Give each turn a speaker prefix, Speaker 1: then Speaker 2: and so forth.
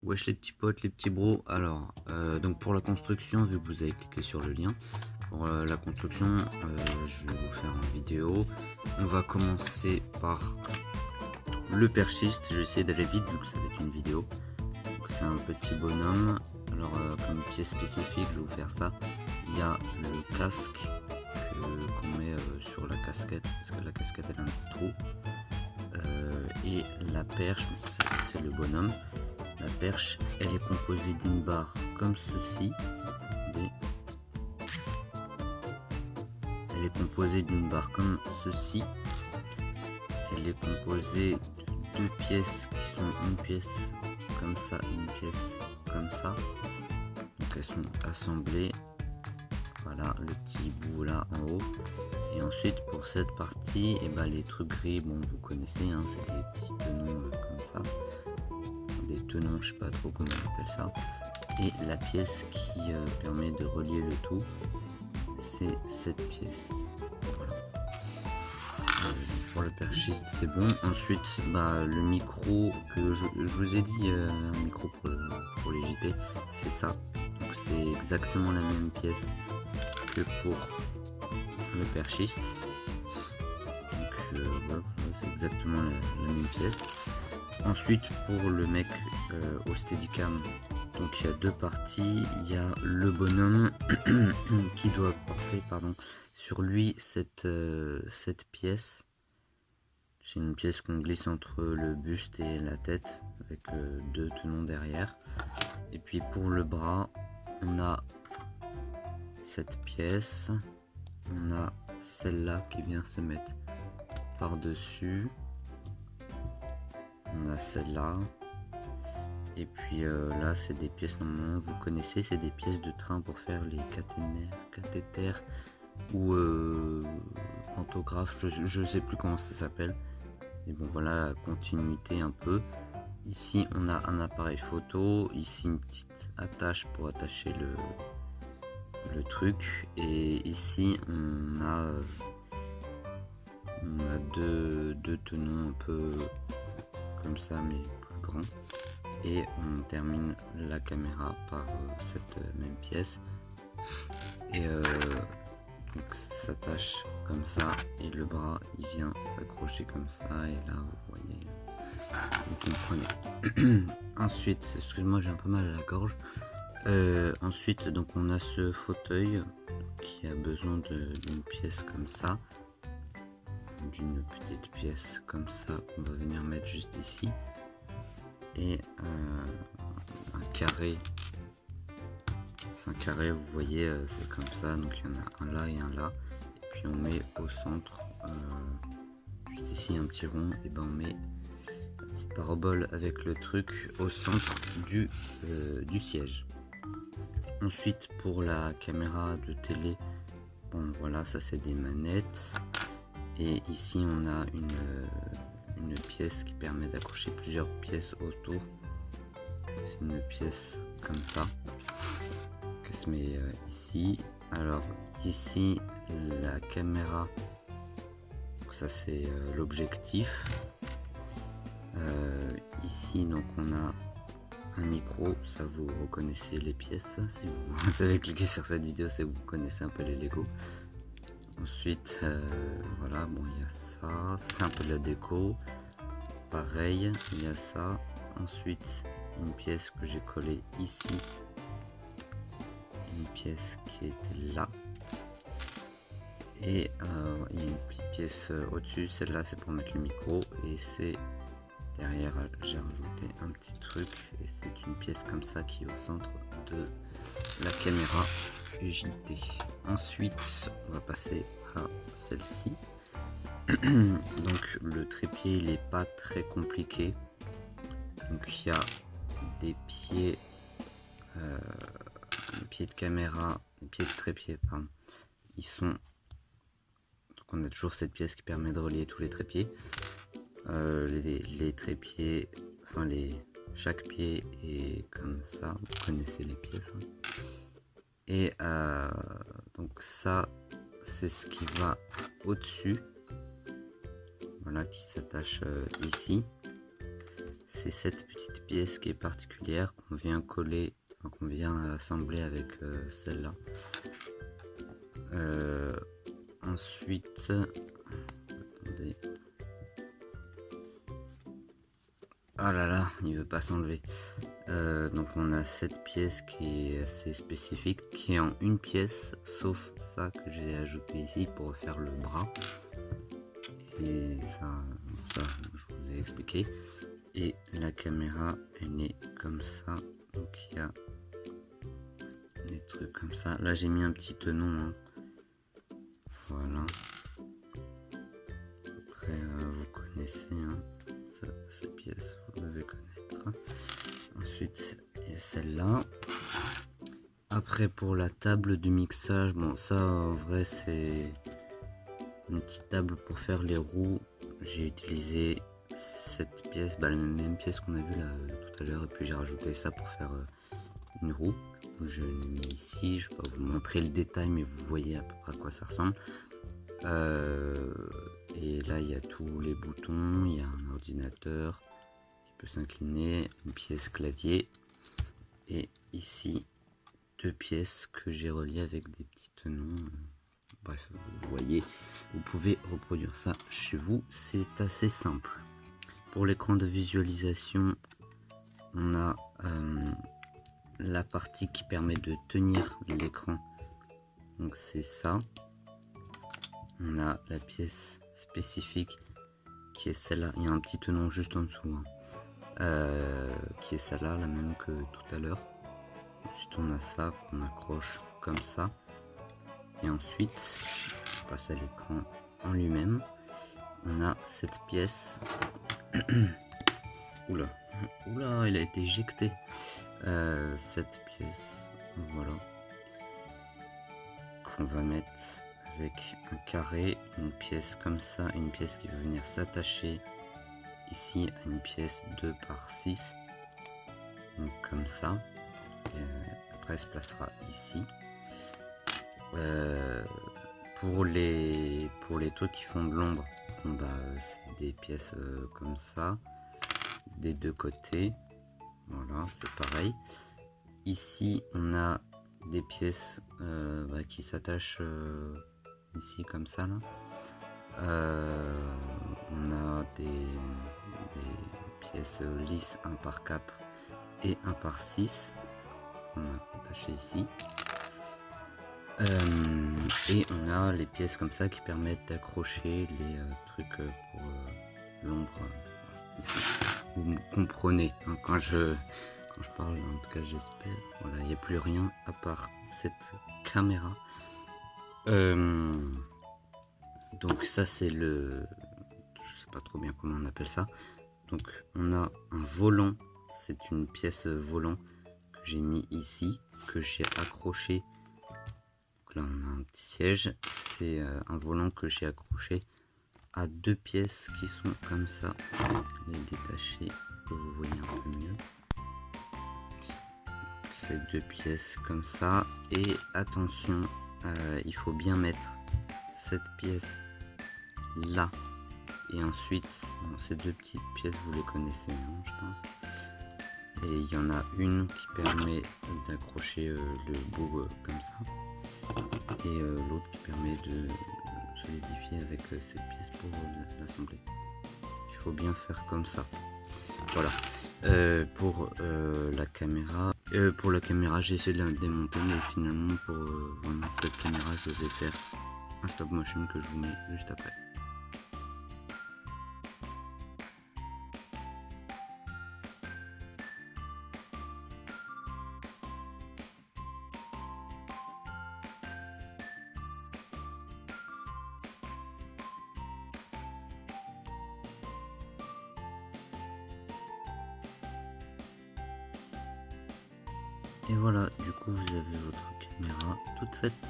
Speaker 1: Wesh les petits potes, les petits bros. Alors, donc pour la construction, vu que vous avez cliqué sur le lien, pour la construction, je vais vous faire une vidéo. On va commencer par le perchiste. Je vais essayer d'aller vite vu que ça va être une vidéo. Donc c'est un petit bonhomme. Alors comme pièce spécifique, je vais vous faire ça. Il y a le casque qu'on met sur la casquette, parce que la casquette elle a un petit trou. Et la perche, c'est le bonhomme. La perche, elle est composée d'une barre comme ceci. Elle est composée d'une barre comme ceci. Elle est composée de deux pièces qui sont une pièce comme ça et une pièce comme ça. Donc elles sont assemblées. Voilà le petit bout là en haut. Et ensuite pour cette partie, et ben, les trucs gris, bon vous connaissez, hein, c'est des petits tenons comme ça. Des tenons, je sais pas trop comment on appelle ça. Et la pièce qui permet de relier le tout, c'est cette pièce. Voilà. Pour le perchiste c'est bon. Ensuite le micro que je vous ai dit, un micro pour les JT, c'est ça. Donc c'est exactement la même pièce que pour le perchiste. Donc voilà, c'est exactement la même pièce. Ensuite pour le mec au Steadicam, donc il y a deux parties. Il y a le bonhomme qui doit porter sur lui cette pièce. C'est une pièce qu'on glisse entre le buste et la tête avec deux tenons derrière. Et puis pour le bras, on a cette pièce. On a celle-là qui vient se mettre par-dessus. On a celle-là. Et puis là, c'est des pièces, normalement, vous connaissez, c'est des pièces de train pour faire les cathéters ou pantographes, je sais plus comment ça s'appelle. Et bon, voilà la continuité un peu. Ici, on a un appareil photo. Ici, une petite attache pour attacher le truc. Et ici, on a deux tenons un peu comme ça, mais plus grands. Et on termine la caméra par cette même pièce. Et donc ça s'attache comme ça et le bras il vient s'accrocher comme ça, et là vous voyez, vous comprenez. Ensuite, excuse-moi, j'ai un peu mal à la gorge. Ensuite donc on a ce fauteuil qui a besoin d'une pièce comme ça, d'une petite pièce comme ça qu'on va venir mettre juste ici, et un carré. C'est un carré, vous voyez, c'est comme ça. Donc il y en a un là et un là. Et puis on met au centre, juste ici un petit rond, et ben on met la petite parabole avec le truc au centre du siège. Ensuite pour la caméra de télé, bon voilà, ça c'est des manettes. Et ici on a une pièce qui permet d'accrocher plusieurs pièces autour. C'est une pièce comme ça qui se met ici. Alors ici la caméra, donc ça c'est l'objectif. Ici donc on a un micro, ça vous reconnaissez les pièces, si vous avez cliqué sur cette vidéo, c'est que vous connaissez un peu les Lego. Ensuite voilà, bon il y a ça c'est un peu de la déco. Pareil, il y a ça. Ensuite une pièce que j'ai collée ici, une pièce qui était là, et il y a une petite pièce au-dessus. Celle-là c'est pour mettre le micro, et c'est derrière, j'ai rajouté un petit truc, et c'est une pièce comme ça qui est au centre de la caméra JT. Ensuite on va passer à celle-ci. Donc le trépied il est pas très compliqué. Donc il y a des pieds, les pieds de caméra, les pieds de trépied, pardon. Ils sont, donc on a toujours cette pièce qui permet de relier tous les trépieds. Les trépieds, enfin chaque pied est comme ça. Vous connaissez les pièces. Hein. Et donc ça, c'est ce qui va au-dessus. Voilà, qui s'attache ici. c'est cette petite pièce qui est particulière qu'on vient coller, enfin, qu'on vient assembler avec celle-là. Ensuite, attendez. Oh là là, il veut pas s'enlever. Donc on a cette pièce qui est assez spécifique, qui est en une pièce, sauf ça que j'ai ajouté ici pour faire le bras. Et ça je vous ai expliqué. Et la caméra, elle est comme ça. Donc il y a des trucs comme ça. Là j'ai mis un petit tenon. Hein. Voilà. Après vous connaissez hein, ça, ces pièces, vous devez connaître. Ensuite il y a celle-là. Après pour la table de mixage, bon ça en vrai c'est une petite table pour faire les roues. J'ai utilisé cette pièce, la même pièce qu'on a vu là tout à l'heure, et puis j'ai rajouté ça pour faire une roue. Je l'ai mis ici, je vais pas vous montrer le détail mais vous voyez à peu près à quoi ça ressemble. Et là il y a tous les boutons, il y a un ordinateur qui peut s'incliner, une pièce clavier, et ici 2 pièces que j'ai reliées avec des petits tenons. Bref, vous voyez, vous pouvez reproduire ça chez vous, c'est assez simple. Pour l'écran de visualisation, on a la partie qui permet de tenir l'écran, donc c'est ça. On a la pièce spécifique qui est celle-là, il y a un petit tenon juste en dessous, hein, qui est celle-là, la même que tout à l'heure. Ensuite on a ça qu'on accroche comme ça, et ensuite on passe à l'écran en lui-même. On a cette pièce. Oula, il a été éjecté. Cette pièce, voilà, qu'on va mettre avec un carré, une pièce comme ça, une pièce qui va venir s'attacher ici à une pièce 2 par 6, donc comme ça. Après elle se placera ici. Pour les trucs qui font de l'ombre, c'est des pièces comme ça, des deux côtés. Voilà, c'est pareil. Ici on a des pièces qui s'attachent ici comme ça là. On a des pièces lisses 1 par 4 et 1 par 6 qu'on a attaché ici. Et on a les pièces comme ça qui permettent d'accrocher les trucs pour l'ombre ici. Vous me comprenez hein, quand je parle, en tout cas j'espère. Voilà, il n'y a plus rien à part cette caméra. Donc ça c'est le, je sais pas trop bien comment on appelle ça. Donc on a un volant, c'est une pièce volant que j'ai mis ici, que j'ai accroché. Donc là on a un petit siège, c'est un volant que j'ai accroché à 2 pièces qui sont comme ça. Je vais les détacher pour que vous voyez un peu mieux. Ces 2 pièces comme ça, et attention, il faut bien mettre cette pièce là, et ensuite ces 2 petites pièces vous les connaissez hein, je pense, et il y en a une qui permet d'accrocher le bout comme ça, et l'autre qui permet de solidifier avec cette pièce pour l'assembler. Il faut bien faire comme ça. Voilà. Pour la caméra, j'ai essayé de la démonter, mais finalement pour vraiment cette caméra je vais faire un stop motion que je vous mets juste après. Et voilà, du coup vous avez votre caméra toute faite.